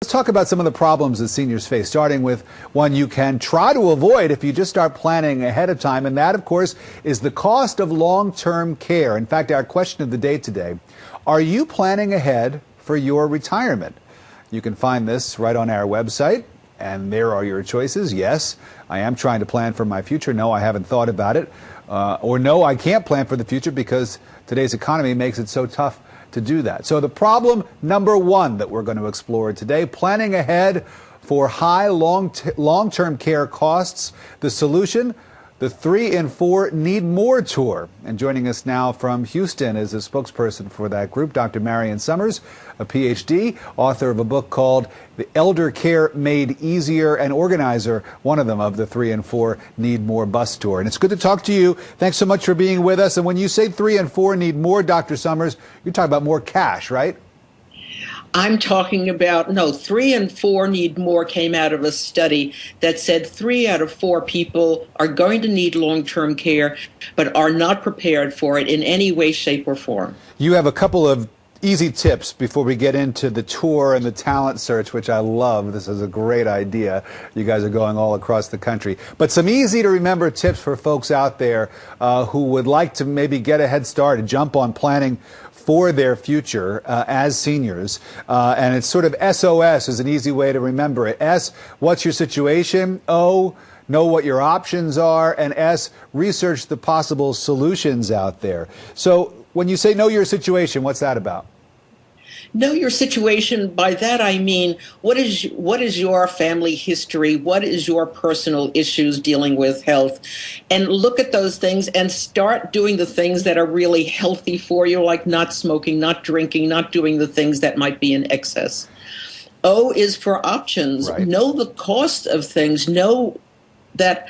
Let's talk about some of the problems that seniors face, starting with one you can try to avoid if you just start planning ahead of time, and that, of course, is the cost of long-term care. In fact, our question of the day today, are you planning ahead for your retirement? You can find this right on our website, and there are your choices. Yes, I am trying to plan for my future. No, I haven't thought about it. Or no, I can't plan for the future because today's economy makes it so tough to do that. So the problem number one that we're going to explore today, planning ahead for high long-term care costs. The solution, the 3 in 4 Need More Tour. And joining us now from Houston is a spokesperson for that group, Dr. Marion Summers, a PhD, author of a book called The Elder Care Made Easier, and organizer, one of them, of the 3 in 4 Need More bus tour. And it's good to talk to you. Thanks so much for being with us. And when you say 3 in 4 need more, Dr. Summers, you're talking about more cash, right? I'm talking about, no, 3 in 4 need more came out of a study that said 3 out of 4 people are going to need long-term care, but are not prepared for it in any way, shape, or form. You have a couple of easy tips before we get into the tour and the talent search, which I love. This is a great idea. You guys are going all across the country. But some easy to remember tips for folks out there who would like to maybe get a head start and jump on planning for their future as seniors. And it's sort of SOS is an easy way to remember it. S, what's your situation? O, know what your options are. And S, research the possible solutions out there. So when you say know your situation, what's that about? Know your situation. By that I mean, what is your family history? What is your personal issues dealing with health? And look at those things and start doing the things that are really healthy for you, like not smoking, not drinking, not doing the things that might be in excess. O is for options. Right. Know the cost of things. Know that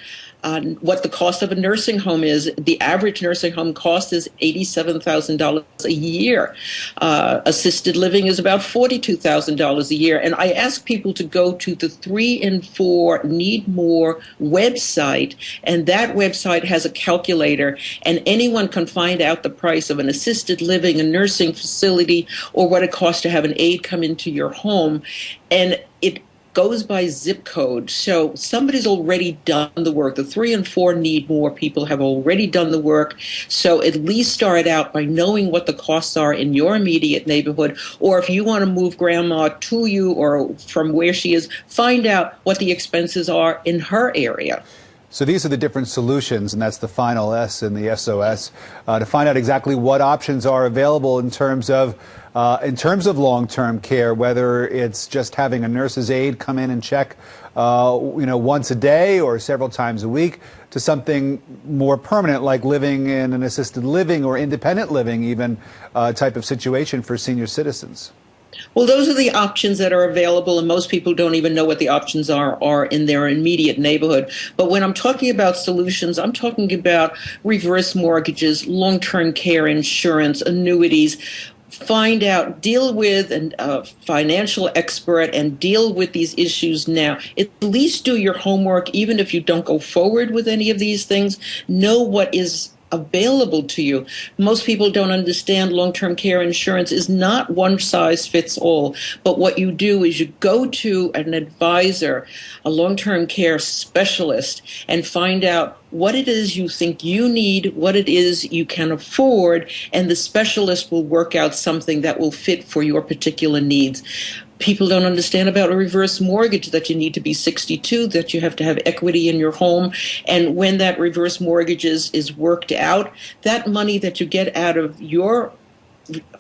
what the cost of a nursing home is. The average nursing home cost is $87,000 a year. Assisted living is about $42,000 a year. And I ask people to go to the 3 in 4 Need More website, and that website has a calculator, and anyone can find out the price of an assisted living, a nursing facility, or what it costs to have an aide come into your home. And it goes by zip code. So somebody's already done the work. The 3 in 4 Need More people have already done the work. So at least start out by knowing what the costs are in your immediate neighborhood. Or if you want to move grandma to you or from where she is, find out what the expenses are in her area. So these are the different solutions, and that's the final S in the SOS, to find out exactly what options are available in terms of long-term care, whether it's just having a nurse's aide come in and check, once a day or several times a week, to something more permanent like living in an assisted living or independent living even type of situation for senior citizens. Well, those are the options that are available, and most people don't even know what the options are in their immediate neighborhood. But when I'm talking about solutions, I'm talking about reverse mortgages, long-term care insurance, annuities. Find out, deal with a financial expert and deal with these issues now. At least do your homework, even if you don't go forward with any of these things. Know what is available to you. Most people don't understand long-term care insurance is not one size fits all, but what you do is you go to an advisor, a long-term care specialist, and find out what it is you think you need, what it is you can afford, and the specialist will work out something that will fit for your particular needs. People don't understand about a reverse mortgage, that you need to be 62, that you have to have equity in your home. And when that reverse mortgage is worked out, that money that you get out of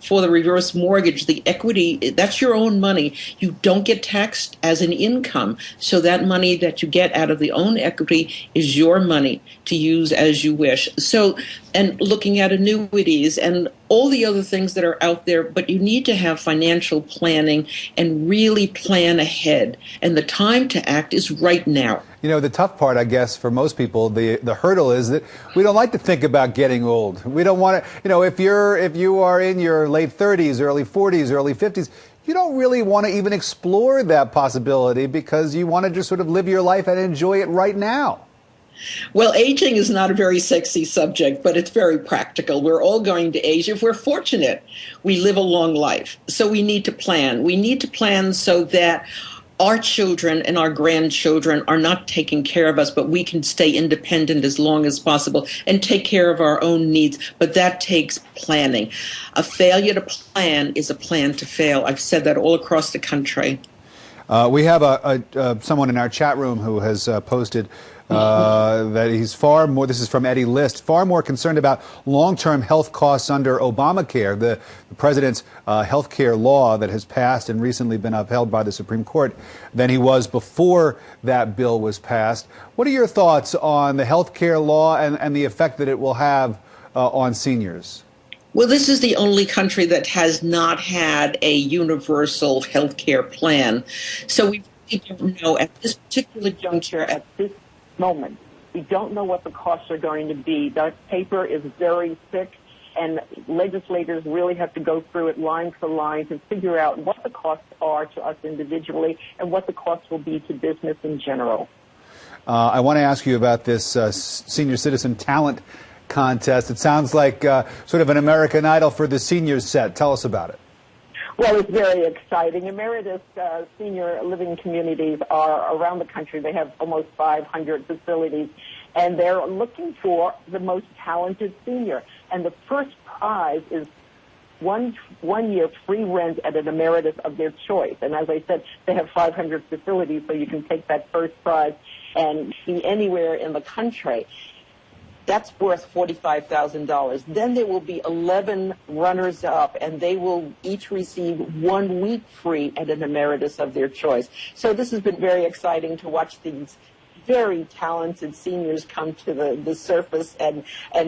for the reverse mortgage, the equity, that's your own money. You don't get taxed as an income. So that money that you get out of the own equity is your money to use as you wish. So, and looking at annuities and all the other things that are out there, but you need to have financial planning and really plan ahead. And the time to act is right now. You know, the tough part, I guess, for most people, the hurdle is that we don't like to think about getting old. We don't want to, if you are in your late 30s, early 40s, early 50s, you don't really want to even explore that possibility because you want to just sort of live your life and enjoy it right now. Well, aging is not a very sexy subject, but it's very practical. We're all going to age. If we're fortunate, we live a long life. So we need to plan. We need to plan so that our children and our grandchildren are not taking care of us, but we can stay independent as long as possible and take care of our own needs. But that takes planning. A failure to plan is a plan to fail. I've said that all across the country. We have someone in our chat room who has posted that he's far more, this is from Eddie List, far more concerned about long-term health costs under Obamacare, the president's health care law that has passed and recently been upheld by the Supreme Court, than he was before that bill was passed. What are your thoughts on the health care law and the effect that it will have on seniors? Well, this is the only country that has not had a universal health care plan. So we really don't know at this particular juncture, at this moment, we don't know what the costs are going to be. That paper is very thick, and legislators really have to go through it line for line to figure out what the costs are to us individually and what the costs will be to business in general. I want to ask you about this senior citizen talent contest. It sounds like sort of an American Idol for the seniors set. Tell us about it. Well, it's very exciting. Emeritus senior living communities are around the country. They have almost 500 facilities, and they're looking for the most talented senior. And the first prize is one year free rent at an emeritus of their choice. And as I said, they have 500 facilities, so you can take that first prize and be anywhere in the country. That's worth $45,000. Then there will be 11 runners-up, and they will each receive 1 week free at an emeritus of their choice. So this has been very exciting to watch these very talented seniors come to the surface and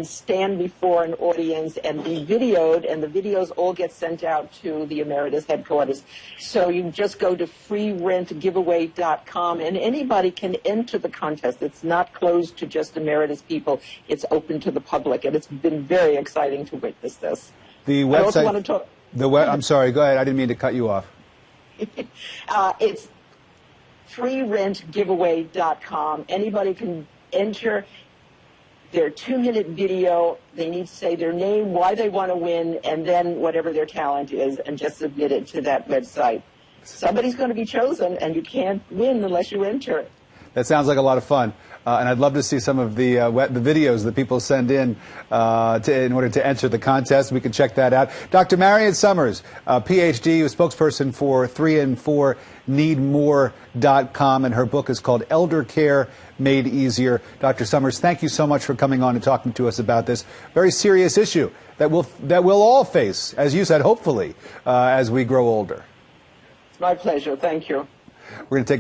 stand before an audience and be videoed, and the videos all get sent out to the emeritus headquarters. So you just go to freerentgiveaway.com, and anybody can enter the contest. It's not closed to just emeritus people. It's open to the public, and it's been very exciting to witness this. The website, I also want to talk. I'm sorry, go ahead. I didn't mean to cut you off. It's freerentgiveaway.com. Anybody can enter their 2-minute video. They need to say their name, why they want to win, and then whatever their talent is, and just submit it to that website. Somebody's going to be chosen, and you can't win unless you enter. That sounds like a lot of fun. And I'd love to see some of the videos that people send in order to enter the contest. We can check that out. Dr. Marion Summers, Ph.D., spokesperson for 3and4needmore.com, and her book is called Elder Care Made Easier. Dr. Summers, thank you so much for coming on and talking to us about this very serious issue that we'll all face, as you said, hopefully, as we grow older. It's my pleasure. Thank you. We're going to take